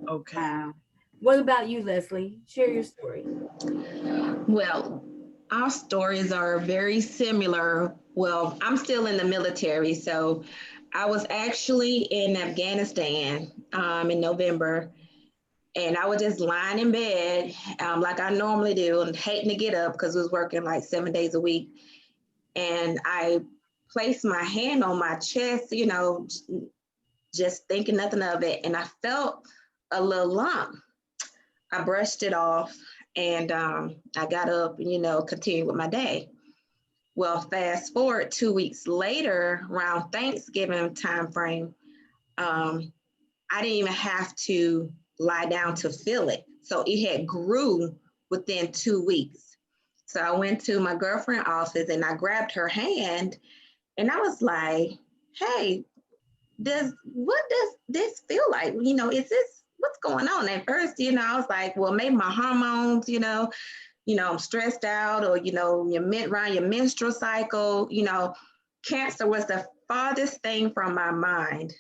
Okay. Wow. What about you, Leslie? Share your story. Well, our stories are very similar. Well, I'm still in the military, so I was actually in Afghanistan in November, and I was just lying in bed like I normally do, and hating to get up because I was working like 7 days a week. And I placed my hand on my chest, just thinking nothing of it, and I felt a little lump. I brushed it off, and I got up and continued with my day. Well, fast forward 2 weeks later, around Thanksgiving time frame, um, I didn't even have to lie down to feel it. So it had grew within 2 weeks. So I went to my girlfriend's office and I grabbed her hand and I was like, "Hey, what does this feel like? Is this what's going on?" At first, I was like, "Well, maybe my hormones, I'm stressed out, or your around your menstrual cycle." Cancer was the farthest thing from my mind.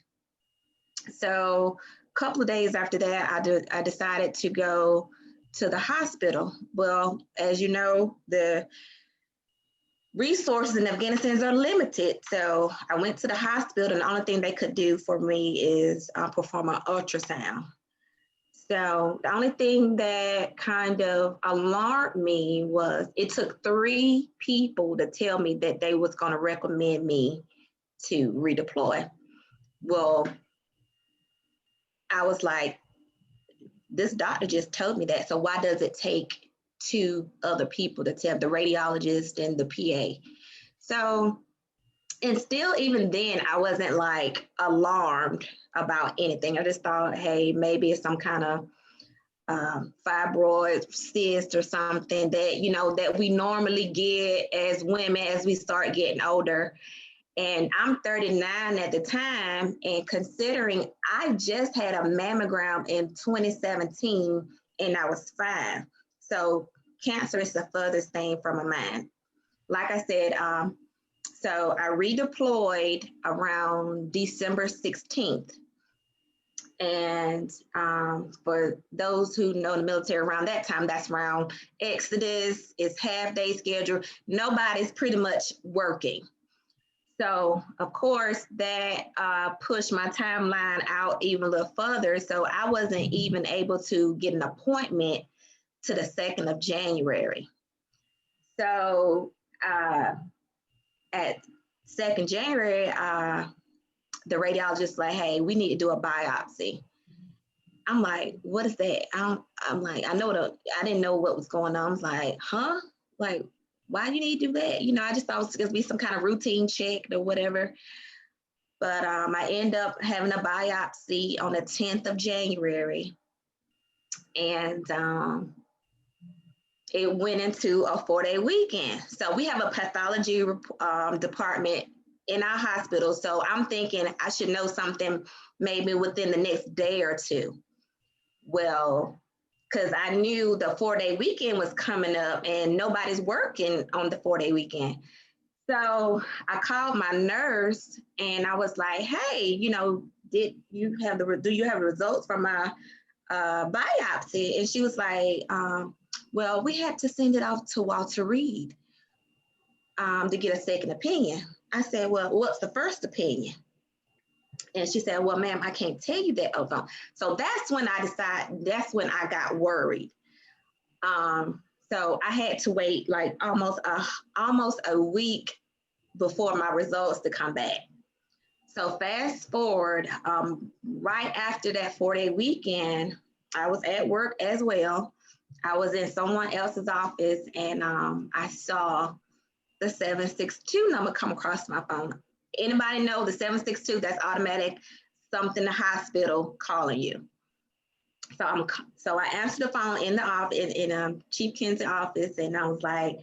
So a couple of days after that, I decided to go to the hospital. Well, as you know, the resources in Afghanistan are limited. So I went to the hospital, and the only thing they could do for me is perform an ultrasound. So the only thing that kind of alarmed me was it took 3 people to tell me that they was going to recommend me to redeploy. Well, I was like, this doctor just told me that. So why does it take 2 other people to tell the radiologist and the PA? So, and still, even then, I wasn't like alarmed about anything. I just thought, hey, maybe it's some kind of fibroid cyst or something that that we normally get as women as we start getting older. And I'm 39 at the time, and considering I just had a mammogram in 2017 and I was fine. So cancer is the furthest thing from my mind. Like I said, so I redeployed around December 16th. And for those who know the military around that time, that's around Exodus, it's half day schedule. Nobody's pretty much working. So, of course, that pushed my timeline out even a little further. So, I wasn't even able to get an appointment to the 2nd of January. So, uh, at 2nd January, the radiologist like, "Hey, we need to do a biopsy." I'm like, "What is that?" I'm like, I didn't know what was going on. I was like, "Huh? Like, why do you need to do that?" I just thought it was going to be some kind of routine check or whatever. But I end up having a biopsy on the 10th of January, and it went into a 4-day weekend. So we have a pathology department in our hospital. So I'm thinking I should know something maybe within the next day or two. Well, because I knew the 4-day weekend was coming up and nobody's working on the 4-day weekend. So I called my nurse and I was like, "Hey, do you have the results from my biopsy?" And she was like, "Well, we had to send it off to Walter Reed to get a second opinion." I said, "Well, what's the first opinion?" And she said, "Well, ma'am, I can't tell you that over." So that's when I got worried. Um, so I had to wait like almost a week before my results to come back. So fast forward, right after that 4-day weekend, I was at work as well. I was in someone else's office, and I saw the 762 number come across my phone. Anybody know the 762? That's automatic something the hospital calling you. So I answered the phone in the office in Chief Ken's office, and it was like,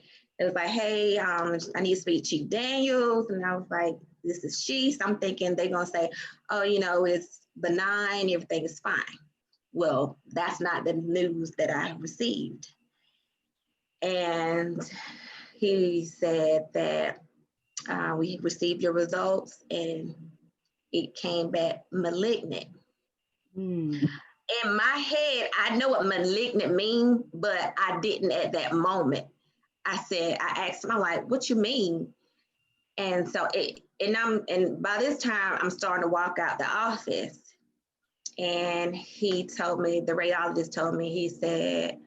"Hey, I need to speak to Chief Daniels," and I was like, "This is she." So I'm thinking they're gonna say, "Oh, it's benign, everything is fine." Well, that's not the news that I received, and he said that we received your results and it came back malignant. Hmm. in my head, I know what malignant mean, but I didn't at that moment. I asked him, I'm like, what you mean? And so and by this time I'm starting to walk out the office. And he told me, the radiologist told me, he said,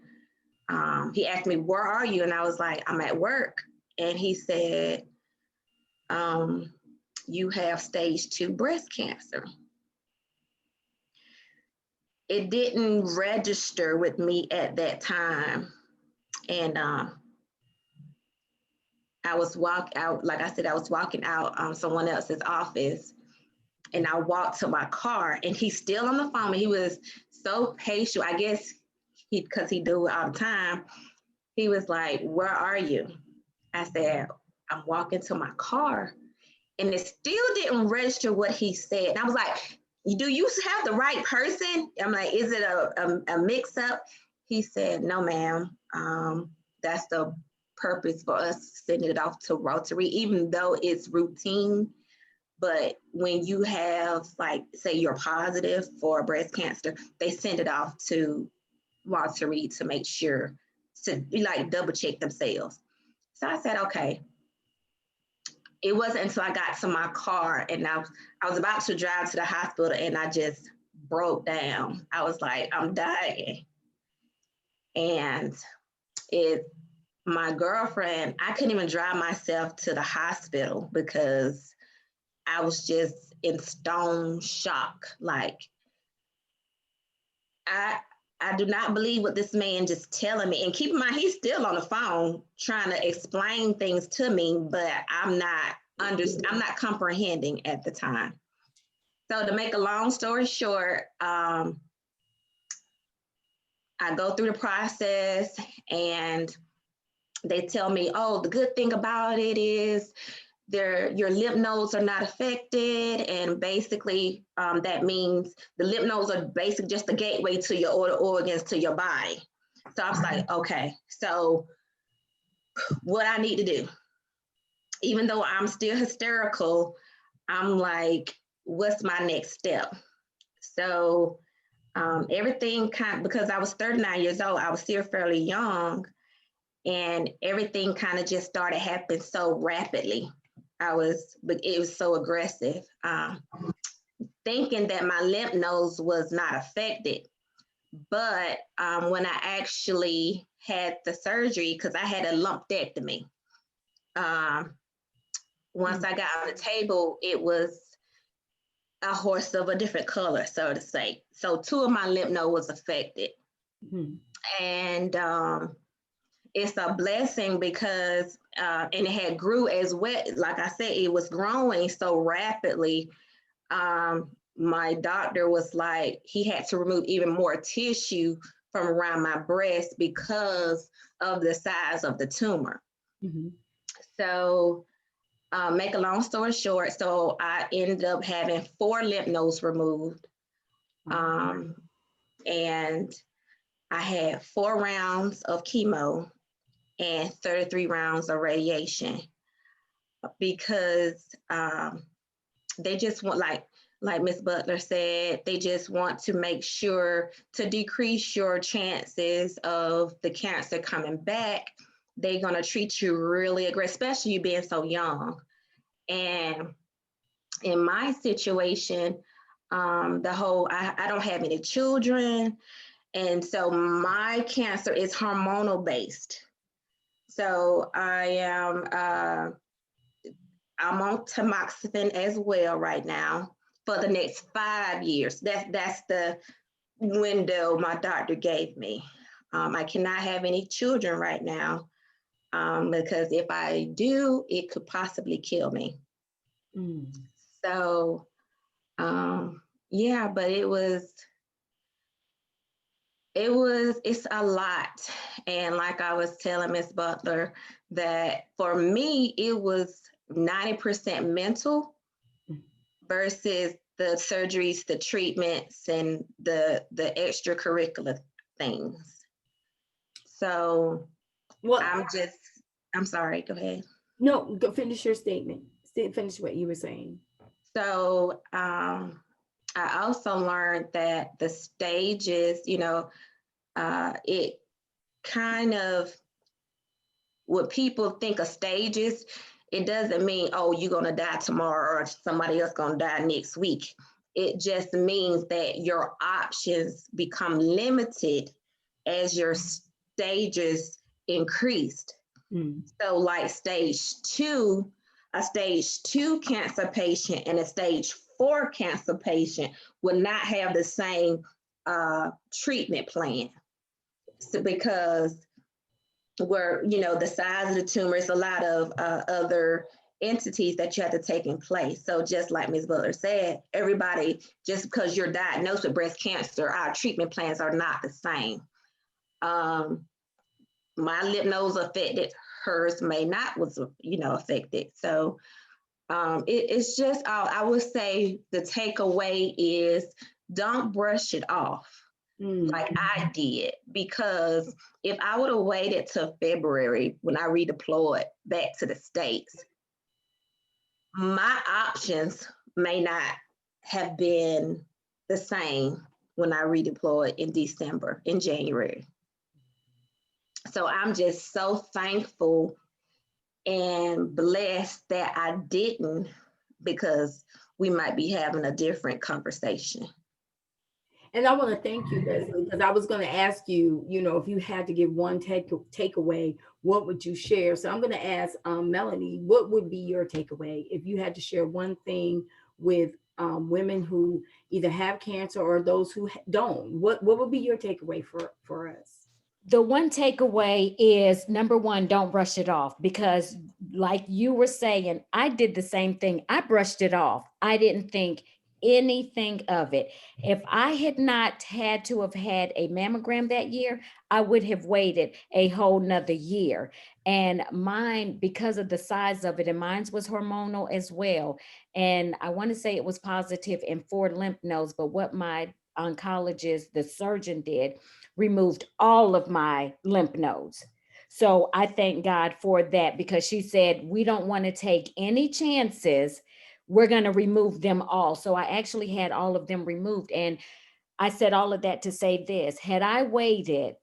he asked me, where are you? And I was like, I'm at work. And he said, you have stage 2 breast cancer. It didn't register with me at that time. And I was like I said, I was walking out someone else's office, and I walked to my car, and he's still on the phone. He was so patient. I guess because he do it all the time. He was like, where are you? I said, I'm walking to my car. And it still didn't register what he said. And I was like, do you have the right person? I'm like, is it a mix up? He said, no, ma'am. That's the purpose for us sending it off to Rotary, even though it's routine. But when you have, like, say you're positive for breast cancer, they send it off to Rotary to make sure, to like double check themselves. So I said, okay. It wasn't until I got to my car and I was about to drive to the hospital and I just broke down. I was like, I'm dying. And my girlfriend, I couldn't even drive myself to the hospital because I was just in stone shock. Like, I do not believe what this man just telling me. And keep in mind, he's still on the phone trying to explain things to me, but I'm not comprehending at the time. So to make a long story short, I go through the process and they tell me, oh, the good thing about it is your lymph nodes are not affected. And basically that means the lymph nodes are basically just the gateway to your organs, to your body. So I was like, okay, so what I need to do, even though I'm still hysterical, I'm like, what's my next step? So everything because I was 39 years old, I was still fairly young, and everything kind of just started happening so rapidly. It was so aggressive. Thinking that my lymph nodes was not affected. But when I actually had the surgery, because I had a lumpectomy, once I got on the table, it was a horse of a different color, so to say. So 2 of my lymph nodes was affected. And it's a blessing because, and it had grew as well. Like I said, it was growing so rapidly. My doctor was like, he had to remove even more tissue from around my breast because of the size of the tumor. So make a long story short, so I ended up having 4 lymph nodes removed. And I had 4 rounds of chemo and 33 rounds of radiation because they just want, like Ms. Butler said, they just want to make sure to decrease your chances of the cancer coming back. They're going to treat you really aggressive, especially you being so young. And in my situation, I don't have any children. And so my cancer is hormonal based. So I'm on tamoxifen as well right now for the next 5 years. That's the window my doctor gave me. I cannot have any children right now because if I do, it could possibly kill me. So, yeah, but it's a lot. And like I was telling Ms. Butler, that for me, it was 90% mental versus the surgeries, the treatments, and the extracurricular things. So I'm sorry, go ahead. No, go finish your statement. Finish what you were saying. So I also learned that the stages, it kind of, what people think of stages, it doesn't mean, oh, you're going to die tomorrow or somebody else going to die next week. It just means that your options become limited as your stages increased. So like a stage two cancer patient and a stage 4 cancer patient will not have the same treatment plan. So because where, the size of the tumor is a lot of other entities that you have to take in place. So just like Ms. Butler said, everybody, just because you're diagnosed with breast cancer, our treatment plans are not the same. My lymph nodes affected, hers may not was, affected. So it's just, I would say the takeaway is don't brush it off like I did, because if I would have waited till February when I redeployed back to the States, my options may not have been the same when I redeployed in January. So I'm just so thankful and blessed that I didn't, because we might be having a different conversation. And I want to thank you, Leslie, because I was going to ask you, if you had to give one takeaway, what would you share? So I'm going to ask Melanie, what would be your takeaway if you had to share one thing with women who either have cancer or those who don't? What would be your takeaway for us? The one takeaway is, number one, don't brush it off, because like you were saying, I did the same thing. I brushed it off. I didn't think anything of it. If I had not had to have had a mammogram that year, I would have waited a whole nother year. And mine, because of the size of it, and mine was hormonal as well. And I want to say it was positive in 4 lymph nodes, but what my oncologist, the surgeon, did, removed all of my lymph nodes. So I thank God for that, because she said, we don't want to take any chances. We're going to remove them all. So I actually had all of them removed. And I said all of that to say this: had I waited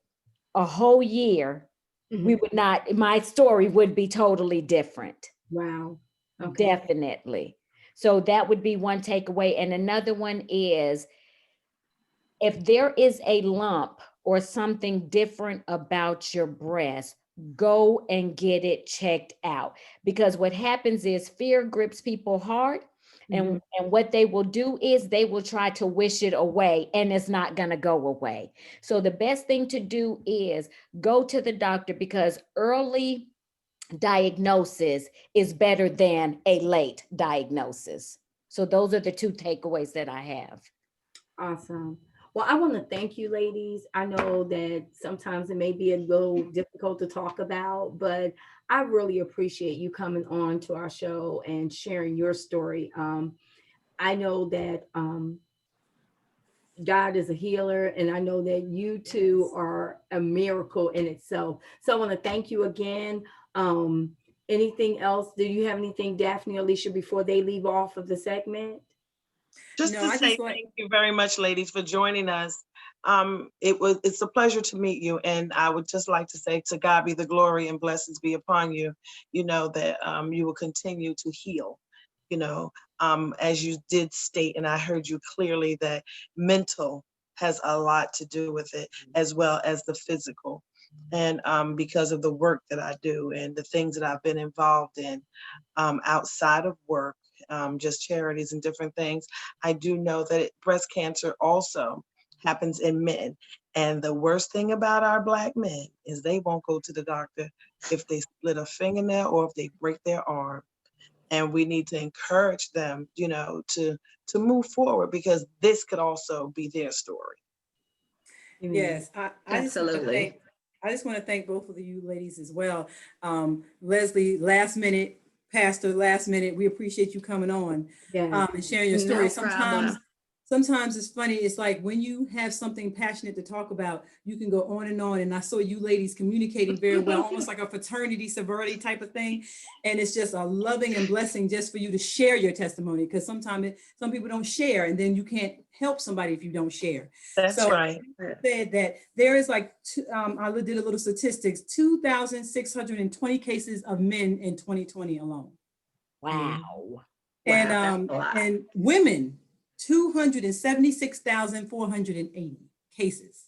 a whole year, we would not, my story would be totally different. Wow. Okay. Definitely. So that would be one takeaway. And another one is, if there is a lump or something different about your breast, go and get it checked out. Because what happens is fear grips people hard. And what they will do is they will try to wish it away, and it's not going to go away. So the best thing to do is go to the doctor, because early diagnosis is better than a late diagnosis. So those are the 2 takeaways that I have. Awesome. Well, I want to thank you, ladies. I know that sometimes it may be a little difficult to talk about, but I really appreciate you coming on to our show and sharing your story. I know that God is a healer, and I know that you two are a miracle in itself. So I want to thank you again. Anything else? Do you have anything, Daphne, Alicia, before they leave off of the segment? Just to say thank you very much, ladies, for joining us. It's a pleasure to meet you, and I would just like to say, to God be the glory and blessings be upon you. That you will continue to heal. As you did state, and I heard you clearly, that mental has a lot to do with it, as well as the physical. And because of the work that I do and the things that I've been involved in outside of work, just charities and different things, I do know that breast cancer also happens in men. And the worst thing about our Black men is they won't go to the doctor if they split a fingernail or if they break their arm. And we need to encourage them, to move forward, because this could also be their story. Yes, I Absolutely. just want to thank both of you ladies as well. Leslie, last minute, Pastor, last minute, we appreciate you coming on and sharing your story. No problem. sometimes it's funny. It's like when you have something passionate to talk about, you can go on and on. And I saw you ladies communicating very well, almost like a fraternity, sorority type of thing. And it's just a loving and blessing just for you to share your testimony, because sometimes some people don't share, and then you can't help somebody if you don't share. That's So right. said that there is like, I did a little statistics, 2,620 cases of men in 2020 alone. Wow. And women, 276,480 cases.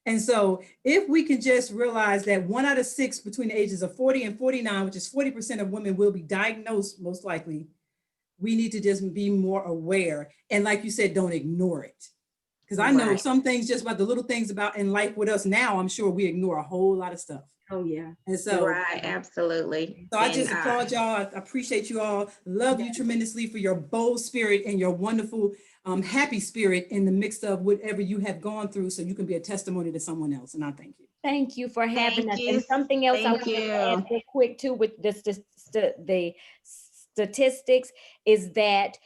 And so if we can just realize that 1 out of 6 between the ages of 40 and 49, which is 40% of women, will be diagnosed most likely, we need to just be more aware. And like you said, don't ignore it. Because I know some things, just about the little things about in life with us now, I'm sure we ignore a whole lot of stuff. Oh, yeah. And so, absolutely. So I just applaud y'all. I appreciate you all. Love you tremendously for your bold spirit and your wonderful, happy spirit in the mix of whatever you have gone through, so you can be a testimony to someone else. And I thank you. Thank you for having us. you. And something else I Thank want to you. add real quick too with the statistics is that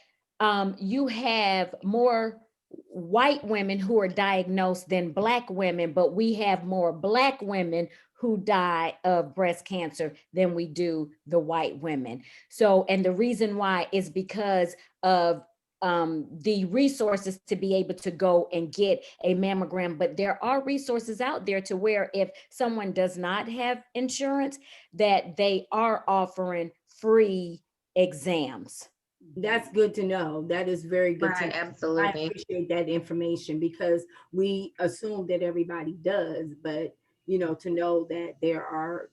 you have more white women who are diagnosed than Black women, but we have more Black women who die of breast cancer than we do the white women. So, and the reason why is because of the resources to be able to go and get a mammogram. But there are resources out there to where if someone does not have insurance, that they are offering free exams. That's good to know. That is very good to know. Absolutely. I appreciate that information, because we assume that everybody does, but you know, to know that there are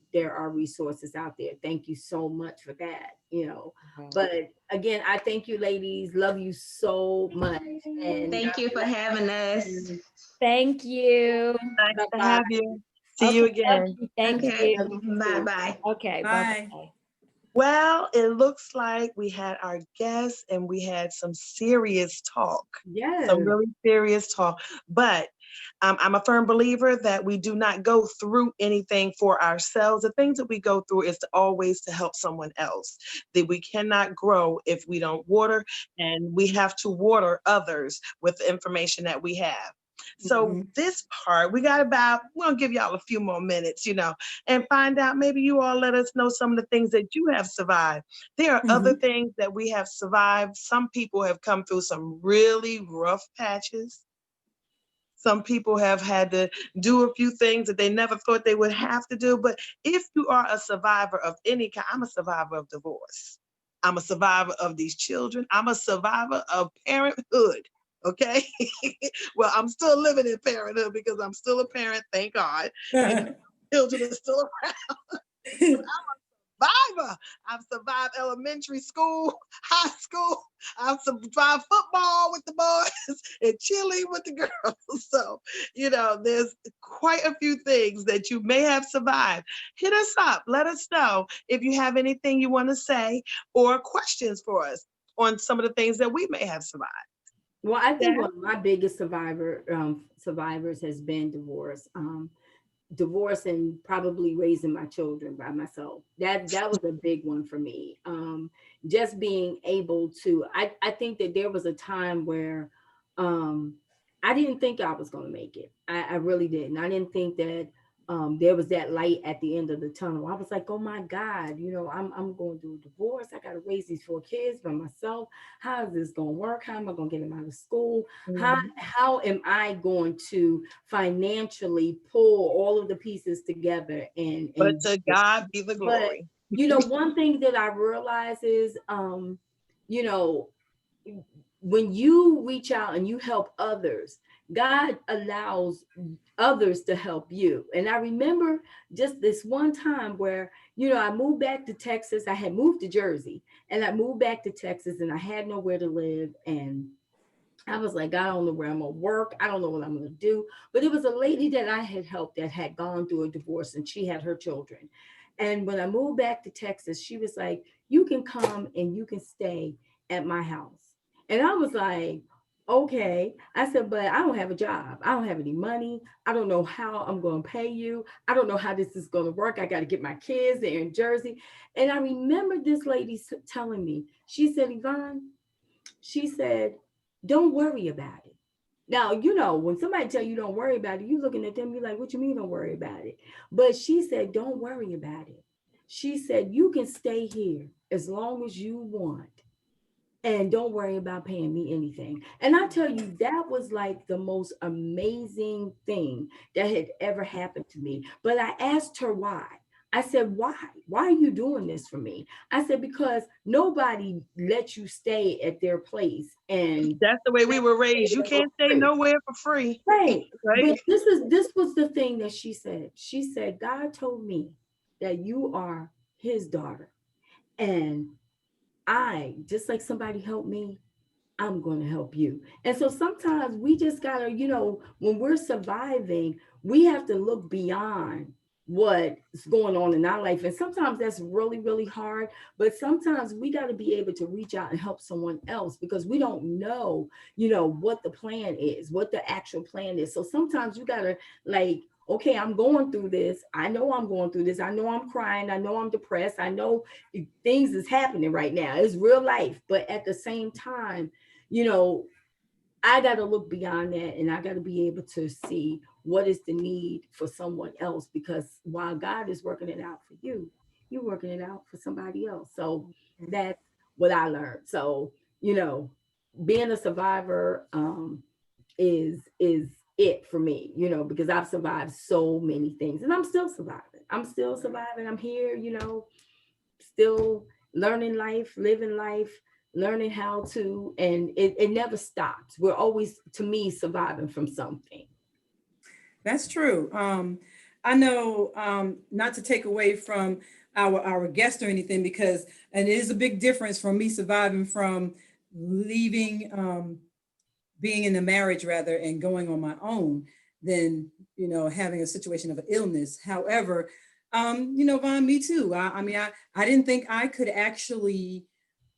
resources out there. Thank you so much for that, you know. But again, I thank you ladies. Love you so much. And thank you for having us. Thank you. Nice to have you. See you again. Thank you. Bye-bye. Okay, Bye. bye. Well, it looks like we had our guests and we had some serious talk. yes, Some really serious talk. But I'm a firm believer that we do not go through anything for ourselves. The things that we go through is always to help someone else. That we cannot grow if we don't water, and we have to water others with the information that we have. So this part, we're gonna give y'all a few more minutes, you know, and find out, maybe you all let us know some of the things that you have survived. There are other things that we have survived. Some people have come through some really rough patches. Some people have had to do a few things that they never thought they would have to do. But if you are a survivor of any kind, I'm a survivor of divorce. I'm a survivor of these children. I'm a survivor of parenthood. Okay. Well, I'm still living in parenthood because I'm still a parent, thank God. And children are still around. I'm a survivor. I've survived elementary school, high school. I've survived football with the boys and cheerleading with the girls. So, you know, there's quite a few things that you may have survived. Hit us up. Let us know if you have anything you want to say or questions for us on some of the things that we may have survived. Well, I think one of my biggest survivors has been divorce and probably raising my children by myself. That was a big one for me. Just being able to, I think that there was a time where I didn't think I was going to make it. I really didn't. I didn't think that there was that light at the end of the tunnel. I was like, oh my God, you know, I'm going through a divorce. I got to raise these 4 kids by myself. How is this going to work? How am I going to get them out of school? How am I going to financially pull all of the pieces together? But to God be the glory. But, you know, one thing that I realize is, you know, when you reach out and you help others, God allows others to help you. And I remember just this one time where, you know, I moved back to Texas. I had moved to Jersey and I moved back to Texas and I had nowhere to live. And I was like, I don't know where I'm going to work. I don't know what I'm going to do. But it was a lady that I had helped that had gone through a divorce and she had her children. And when I moved back to Texas, she was like, you can come and you can stay at my house. And I was like, okay. I said, but I don't have a job. I don't have any money. I don't know how I'm going to pay you. I don't know how this is going to work. I got to get my kids. They're in Jersey. And I remember this lady telling me, she said, Yvonne, she said, don't worry about it. Now, when somebody tell you don't worry about it, you looking at them, you're like, what you mean don't worry about it? But she said, don't worry about it. She said, you can stay here as long as you want and don't worry about paying me anything. And I tell you, that was like the most amazing thing that had ever happened to me. But I asked her why. I said, why? Why are you doing this for me? I said, because nobody lets you stay at their place and That's the way we were stay raised. You there for can't stay free. nowhere for free, Right. right? But this was the thing that she said. She said, God told me that you are his daughter. And I, just like somebody helped me, I'm going to help you. And so sometimes we just got to, when we're surviving, we have to look beyond what's going on in our life. And sometimes that's really, really hard. But sometimes we got to be able to reach out and help someone else because we don't know, what the plan is, what the actual plan is. So sometimes you got to like, okay, I'm going through this. I know I'm going through this. I know I'm crying. I know I'm depressed. I know things is happening right now. It's real life. But at the same time, you know, I got to look beyond that and I got to be able to see what is the need for someone else because while God is working it out for you, you're working it out for somebody else. So that's what I learned. So, being a survivor is it for me, because I've survived so many things and I'm still surviving. I'm still surviving. I'm here, still learning life, living life, learning how to, and it never stops. We're always, to me, surviving from something. That's true. I know, not to take away from our guest or anything, because and it is a big difference from me surviving from leaving, being in a marriage rather, and going on my own than having a situation of an illness. However, Vaughn, me too. I mean, I didn't think I could actually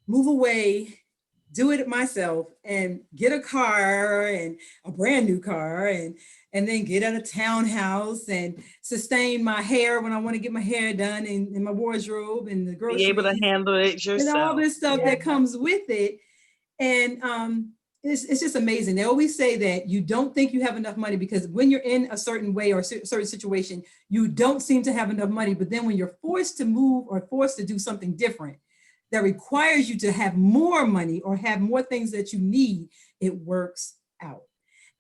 move away, do it myself, and get a car, and a brand new car, and then get in a townhouse and sustain my hair when I want to get my hair done, and my wardrobe and the Be able to groceries handle it and all yourself. this stuff Yeah. that comes with it. And it's just amazing. They always say that you don't think you have enough money because when you're in a certain way or a certain situation, you don't seem to have enough money. But then when you're forced to move or forced to do something different that requires you to have more money or have more things that you need, it works out.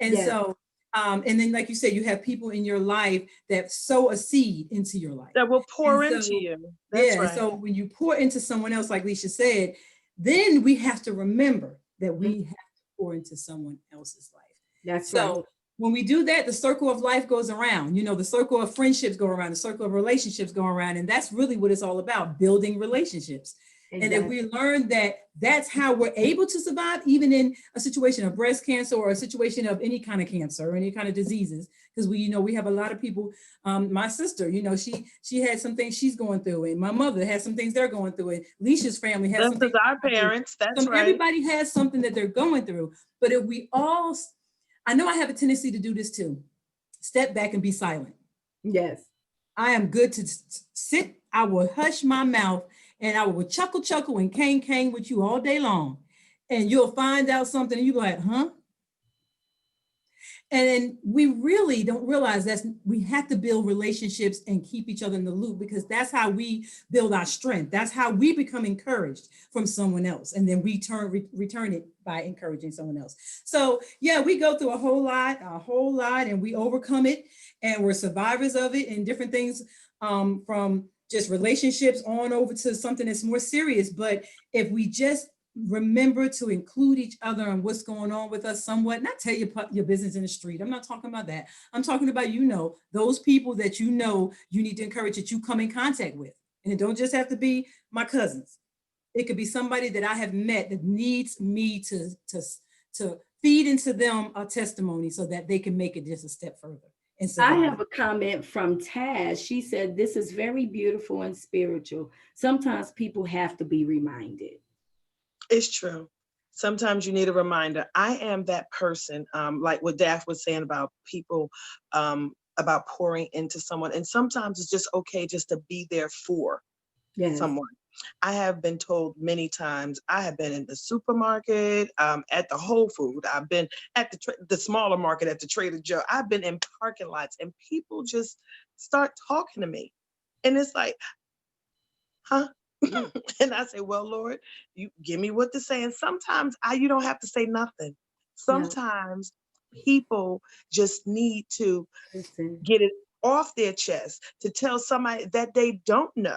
And Yes. so, and then like you said, you have people in your life that sow a seed into your life. That will pour And into so, you. That's yeah, right. so when you pour into someone else, like Leisha said, then we have to remember that we have to pour into someone else's life. That's So right. when we do that, the circle of life goes around. The circle of friendships go around, the circle of relationships go around. And that's really what it's all about, building relationships. Exactly. And if we learn that that's how we're able to survive, even in a situation of breast cancer or a situation of any kind of cancer or any kind of diseases, because we have a lot of people. My sister, she had some things she's going through, and my mother has some things they're going through, and Leisha's family has This some things. is our parents. That's right. Everybody has something that they're going through. But if we all, I know I have a tendency to do this too, step back and be silent. Yes. I am good to sit. I will hush my mouth and I will chuckle and cane with you all day long. And you'll find out something and you go like, huh? And then we really don't realize that we have to build relationships and keep each other in the loop, because that's how we build our strength. That's how we become encouraged from someone else. And then we return it by encouraging someone else. So yeah, we go through a whole lot, and we overcome it, and we're survivors of it, and different things, from just relationships on over to something that's more serious. But if we just remember to include each other and what's going on with us somewhat, not tell your business in the street. I'm not talking about that. I'm talking about, those people that you need to encourage, that you come in contact with. And it don't just have to be my cousins. It could be somebody that I have met that needs me to feed into them a testimony so that they can make it just a step further. I have a comment from Taz. She said, this is very beautiful and spiritual. Sometimes people have to be reminded. It's true. Sometimes you need a reminder. I am that person, like what Daph was saying about people, about pouring into someone. And sometimes it's just okay just to be there for someone. I have been told many times, I have been in the supermarket, at the Whole Food. I've been at the smaller market at the Trader Joe. I've been in parking lots and people just start talking to me. And it's like, huh? And I say, well, Lord, you give me what to say. And sometimes you don't have to say nothing. Sometimes people just need to get it off their chest, to tell somebody that they don't know.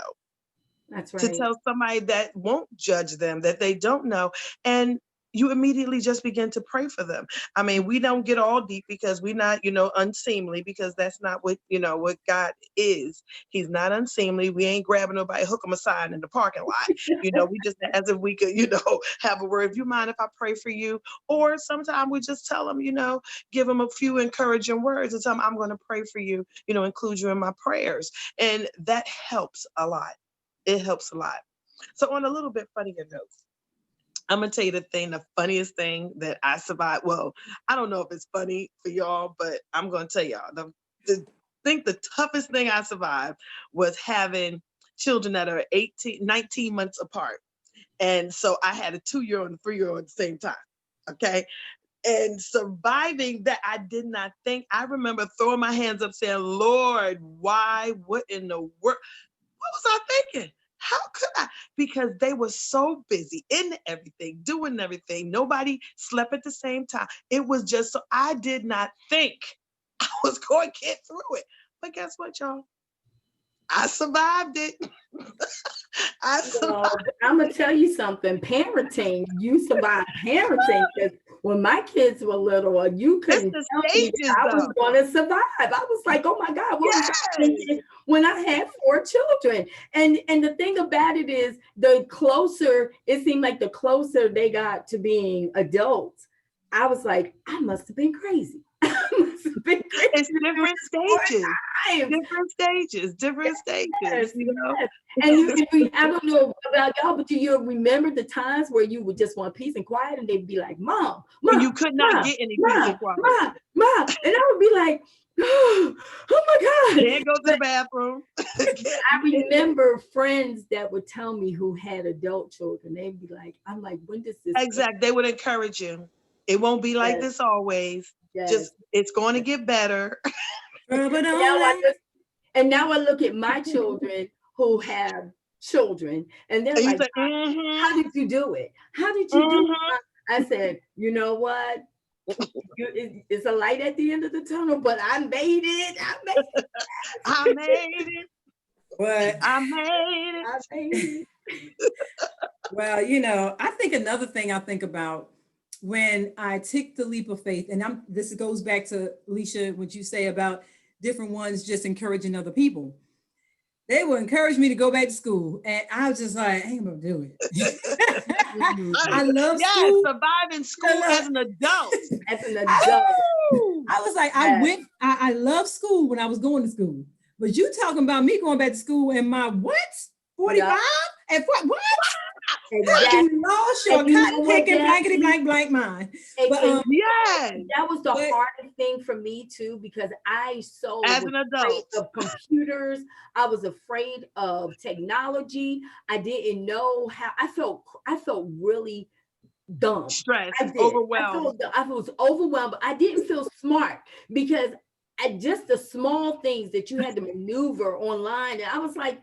That's right. To tell somebody that won't judge them, that they don't know. And you immediately just begin to pray for them. I mean, we don't get all deep because we're not, unseemly, because that's not what, what God is. He's not unseemly. We ain't grabbing nobody, hook them aside in the parking lot. We just, as if we could, have a word. You mind if I pray for you? Or sometimes we just tell them, give them a few encouraging words and tell them, I'm going to pray for you, include you in my prayers. And that helps a lot. It helps a lot. So on a little bit funnier note, I'm going to tell you the funniest thing that I survived. Well, I don't know if it's funny for y'all, but I'm going to tell y'all. The toughest thing I survived was having children that are 19 months apart. And so I had a 2-year-old and a 3-year-old at the same time. Okay. And surviving that, I did not think. I remember throwing my hands up saying, Lord, why? What in the world? What was I thinking? How could I? Because they were so busy in everything, doing everything. Nobody slept at the same time. It was just so I did not think I was going to get through it. But guess what, y'all? I survived it. Well, I'm going to tell you something. Parenting, you survived parenting, because when my kids were little, you couldn't tell me that I was going to survive. I was like, oh my God, what was I thinking when I had 4 children? And the thing about it is, it seemed like the closer they got to being adults, I was like, I must have been crazy. It's different stages. Yes. And I don't know about y'all, but you remember the times where you would just want peace and quiet, and they'd be like, Mom, and you could not get any peace and quiet. Mom, and I would be like, oh my God. Can't go to the bathroom. I remember friends that would tell me who had adult children. They'd be like, I'm like, when does this? Exactly. They would encourage you. It won't be like this always. Just it's going to get better. And now I look at my children who have children, and they're like, how did you do it? How did you do it? I said, you know what? It's a light at the end of the tunnel, but I made it. I made it. What? I made it. Well, I think another thing I think about when I took the leap of faith, and this goes back to Alicia, what you say about different ones just encouraging other people. They will encourage me to go back to school, and I was just like, I ain't gonna do it. I love school. Surviving school as an adult. I was like, I love school when I was going to school, but you talking about me going back to school and my what? 45? And what? Exactly. You lost your cotton picking blankety blank mind. But, that was the hardest thing for me too, because I was afraid of computers. I was afraid of technology. I didn't know how. I felt really dumb, stressed, overwhelmed. I was overwhelmed, but I didn't feel smart, because just the small things that you had to maneuver online, and I was like,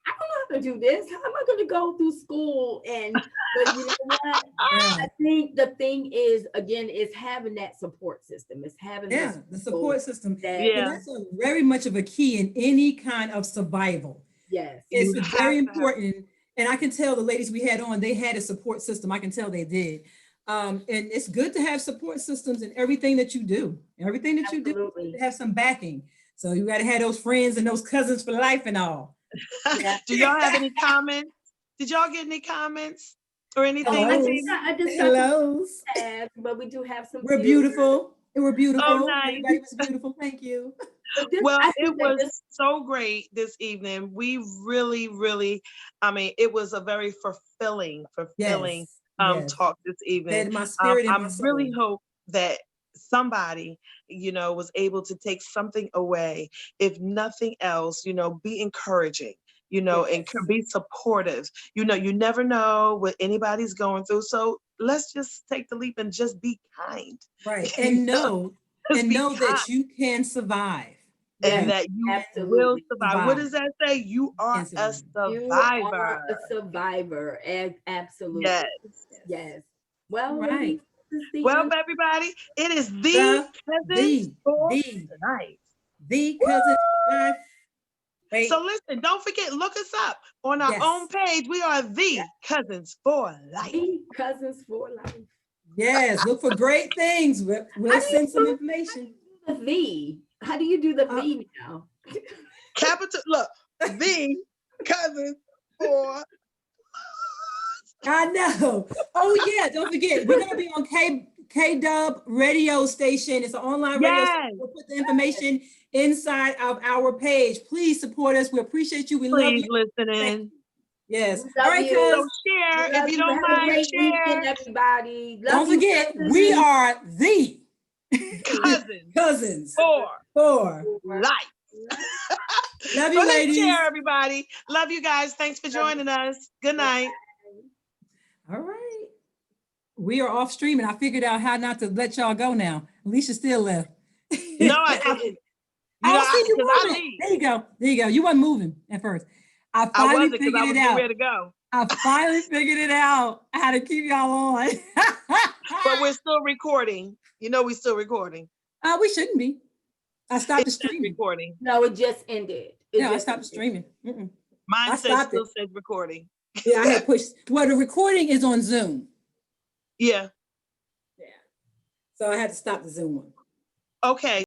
I don't know how to do this. How am I going to go through school? But you know what? I think the thing is, again, is having that support system. It's having the support system. That's very much of a key in any kind of survival. Yes. It's very important. And I can tell the ladies we had on, they had a support system. I can tell they did. And it's good to have support systems in everything that you do. Everything that you do, to have some backing. So you got to have those friends and those cousins for life and all. Do y'all have any comments? Did y'all get any comments or anything? Hello. But we do have some. We're beautiful. We're beautiful. Oh, nice. Everybody was beautiful. Thank you. Well, it was so great this evening. We really, it was a very fulfilling talk this evening. My spirit I really hope that somebody, was able to take something away. If nothing else, be encouraging. you know, and can be supportive. You know, you never know what anybody's going through. So let's just take the leap and just be kind. Right. And know Just be that kind. you can survive. And Yes, that you will absolutely. survive. What does that say? You are Can a survive. You are survivor. a survivor. Absolutely. Yes. Yes. Well, Right. ladies, this is the Well, end. everybody, it is the Cousins for Life. The Cousins for Life. Wait. So listen, don't forget, look us up on our own page. We are the Cousins for Life. The Cousins4Life. Yes, look for great things. We'll send some information. How do you do the V now? Capital, look, the Cousins for. I know. Oh yeah, don't forget, we're gonna be on K-Dub radio station. It's an online radio station. We'll put the information inside of our page. Please support us. We appreciate you. We love you. Listen in. Yes. All right, cuz. So share if you don't mind. Great Share. weekend, everybody. Don't forget, we are the Cousins for Life. Love you, Go ahead, ladies. share, everybody. Love you guys. Thanks for joining us. Good night. All right. We are off streaming. I figured out how not to let y'all go now. Alicia still left. No, I see you moving. There you go. There you go. You wasn't moving at first. I finally figured it out. Ready to go. I finally figured it out how to keep y'all on. But we're still recording. You know, we're still recording. We shouldn't be. I stopped the streaming. Recording. No, it just ended. I stopped streaming. Mine still says recording. Yeah, I had pushed. Well, the recording is on Zoom. Yeah. Yeah. So I had to stop the Zoom one. Okay.